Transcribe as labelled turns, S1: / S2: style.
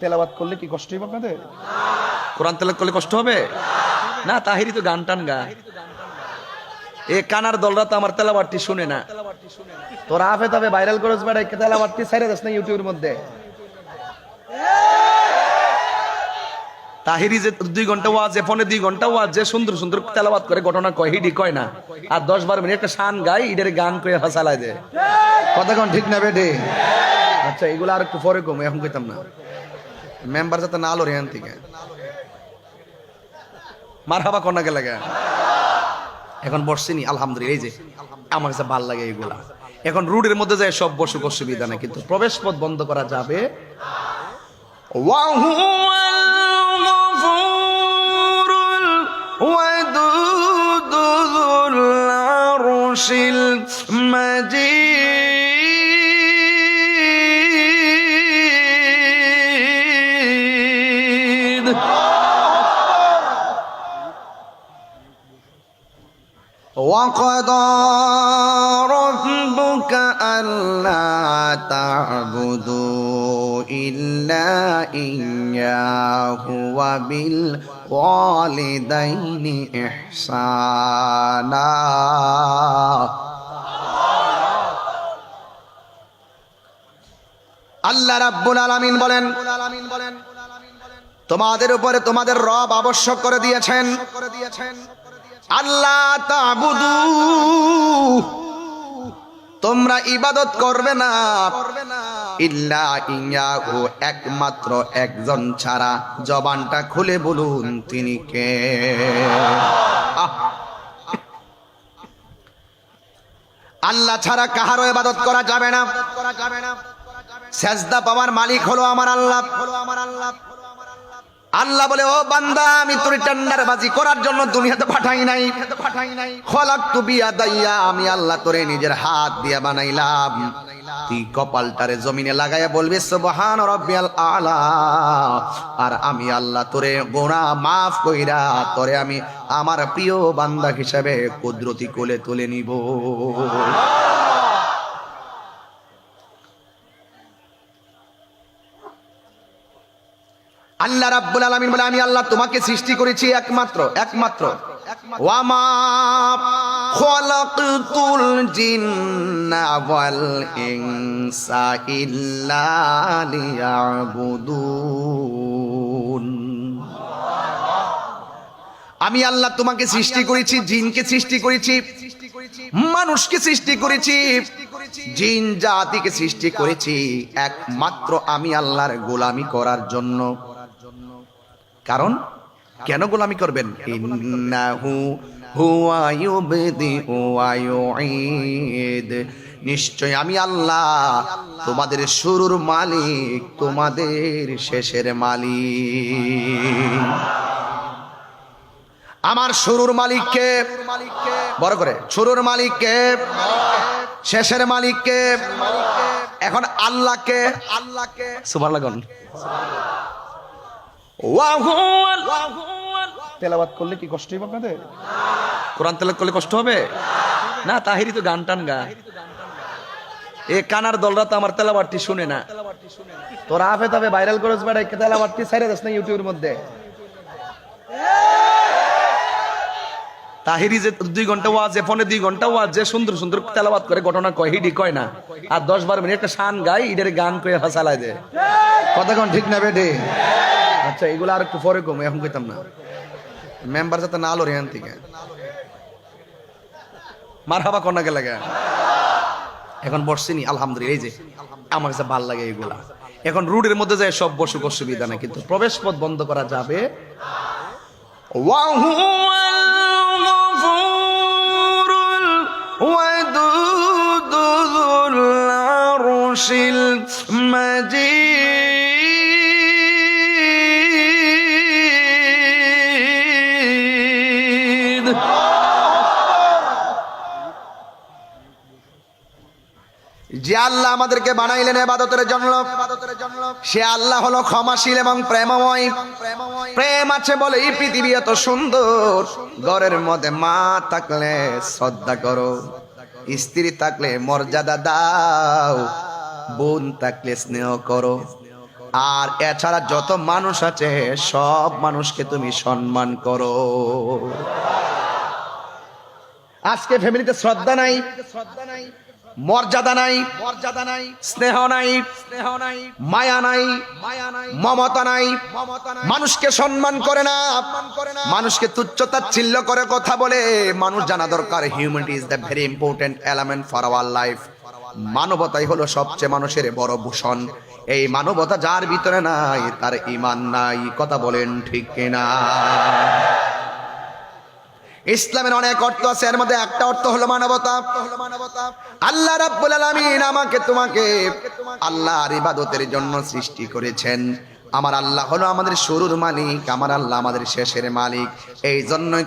S1: তেলাওয়াত করলে কি কষ্ট হবে আপনাদের? কোরআন তেলাওয়াত করলে কষ্ট হবে না? তাহিরি তো গান টান গা, এ কানার দলরা তো আমার তেলাওয়াতটি শুনে না। তোরা আফে তবে ভাইরাল করেছ বেটা, তেলাওয়াতটি ছেড়ে দিস না ইউটিউবের মধ্যে। তাহিরি যে 2 ঘন্টা ওয়াজ, ফোনে 2 ঘন্টা ওয়াজ, যে সুন্দর সুন্দর তেলাওয়াত করে, ঘটনা কয়, হিডি কয় না, আর 10-12 মিনিট একটা শান গাই, ইডের গান কয়ে ফাসালাই দেয়। কথা কোন ঠিক না বেটে? আচ্ছা, এগুলো আর একটু পরে কম, এখন কইতাম না। মেম্বার যাতে না আলো রেহান থেকে মার হাবা কন্যা গে লাগে। এখন বসছিনি আলহামদুলিল্লাহ, এই যে আমার কাছে ভাল লাগে এগুলা। এখন রুডের মধ্যে যায় সব বসুক, অসুবিধা না, কিন্তু প্রবেশ পথ বন্ধ করা যাবে। وقضى ربك ألا تعبدوا إلا إياه وبالوالدين إحسانا আল্লাহ রাব্বুল আলামিন বলেন, তোমাদের উপরে তোমাদের রব আবশ্যক করে দিয়েছেন আল্লাহ তা'বুদু, তোমরা ইবাদত করবে না, ইল্লা ইয়াহু, একমাত্র একজন ছাড়া। জবানটা খুলে বলুন তিনি কে? আল্লাহ ছাড়া কাহারও ইবাদত করা যাবে না। সেজদা পাওয়ার মালিক হলো আমার আল্লাহ। আল্লাহ বলে, ও বান্দা, আমি তোর টেন্ডারবাজি করার জন্য দুনিয়াতে পাঠাই নাই। খলাকতু বিয়াদাইয়া, আমি আল্লাহ তোরে নিজের হাত দিয়া বানাইলাম। তুই কপালটারে জমিনে লাগাইয়া বলবি সুবহান রাব্বিয়াল আলা, আর আমি আল্লাহ তোরে গুনাহ মাফ কইরা তোরে আমি আমার প্রিয় বান্দা হিসেবে কুদরতি কোলে তুলে নিব। আল্লাহ রাব্বুল আলামিন বলে, আমি আল্লাহ তোমাকে সৃষ্টি করেছি একমাত্র ওয়ামা খালাকতুল জিন্না ওয়াল ইনসা ইল্লা লিয়াবুদুন। আমি আল্লাহ তোমাকে সৃষ্টি করেছি, জিনকে সৃষ্টি করেছি, মানুষকে সৃষ্টি করেছি, জিন জাতিকে সৃষ্টি করেছি একমাত্র আমি আল্লাহর গোলামি করার জন্য। কারণ কেন গোলামি করবেন? ইন্নাহু হুয়া ইউবদিউ ওয়া ইউঈদ, নিশ্চয় আমি আল্লাহ তোমাদের শুরুর মালিক, তোমাদের শেষের মালিক। আমার শুরুর মালিককে, বড় করে, শুরুর মালিককে, শেষের মালিককে। এখন আল্লাহকে সুবহানাল্লাহ। তেলাওয়াত করলে কি কষ্ট হবে আপনাদের? কোরআন তেলাওয়াত করলে কষ্ট হবে না? তাহিরি তো গান টান গা, এ কানার দলরা তো আমার তেলাওয়াতটি শুনে না। তোরা আফে তবে ভাইরাল করেছ বেটা, তেলাওয়াতটি ছেড়ে দিস না ইউটিউবের মধ্যে। তাহিরি যে 2 ঘন্টা ওয়াজ, ফোনে 2 ঘন্টা ওয়াজ, যে সুন্দর সুন্দর তেলাওয়াত করে, ঘটনা কয়, হিডি কয় না, আর 10-12 মিনিট একটা শান গাই, ইডের গান কয়ে ফাসালাই দেয়। কথা কোন ঠিক না বেটে? আচ্ছা, এগুলো আর একটু পরে কম, এখন কইতাম না। মেম্বার যাতে না আলো রেহান থেকে মার হাবা কন্যা গে লাগে। এখন বসছিনি আলহামদুলিল্লাহ, এই যে আমার কাছে ভাল লাগে এগুলা। এখন রুডের মধ্যে যায় সব বসুক, অসুবিধা না, কিন্তু প্রবেশ পথ বন্ধ করা যাবে। ওয়াদুদুল আরশিল মাজিদ। যে আল্লাহ আমাদেরকে বানাইলেন ইবাদতের জন্য, সে আল্লাহ হলো ক্ষমাশীল এবং প্রেমময়। প্রেম আছে বলে এই পৃথিবী এত সুন্দর। ঘরের মধ্যে মা থাকলে শ্রদ্ধা করো, স্ত্রী থাকলে মর্যাদা দাও, বোন থাকলে স্নেহ করো, আর এছাড়া যত মানুষ আছে সব মানুষকে তুমি সম্মান করো। আজকে ফ্যামিলিতে শ্রদ্ধা নাই, মর্যাদা নাই, স্নেহ নাই, মায়া নাই, মমতা নাই, মানুষকে সম্মান করে না, মানুষকে তুচ্ছ তাচ্ছিল্য করে কথা বলে। মানুষ জানা দরকার humanity is the very important element for our life. মানবতাই হলো সবচেয়ে মানুষের বড় ভূষণ। এই মানবতা যার ভিতরে নাই তার ঈমান নাই। কথা বলেন ঠিক কিনা? ইসলামের অনেক অর্থ আছে, এর মধ্যে একটা অর্থ হলো মানবতা। আল্লাহ রাব্বুল আলামিন আমাকে তোমাকে আল্লাহর ইবাদতের জন্য সৃষ্টি করেছেন। আমার আল্লাহ হলো আমাদের শুরুর মালিক, আমার আল্লাহ আমাদের শেষের মালিক। এই জন্যই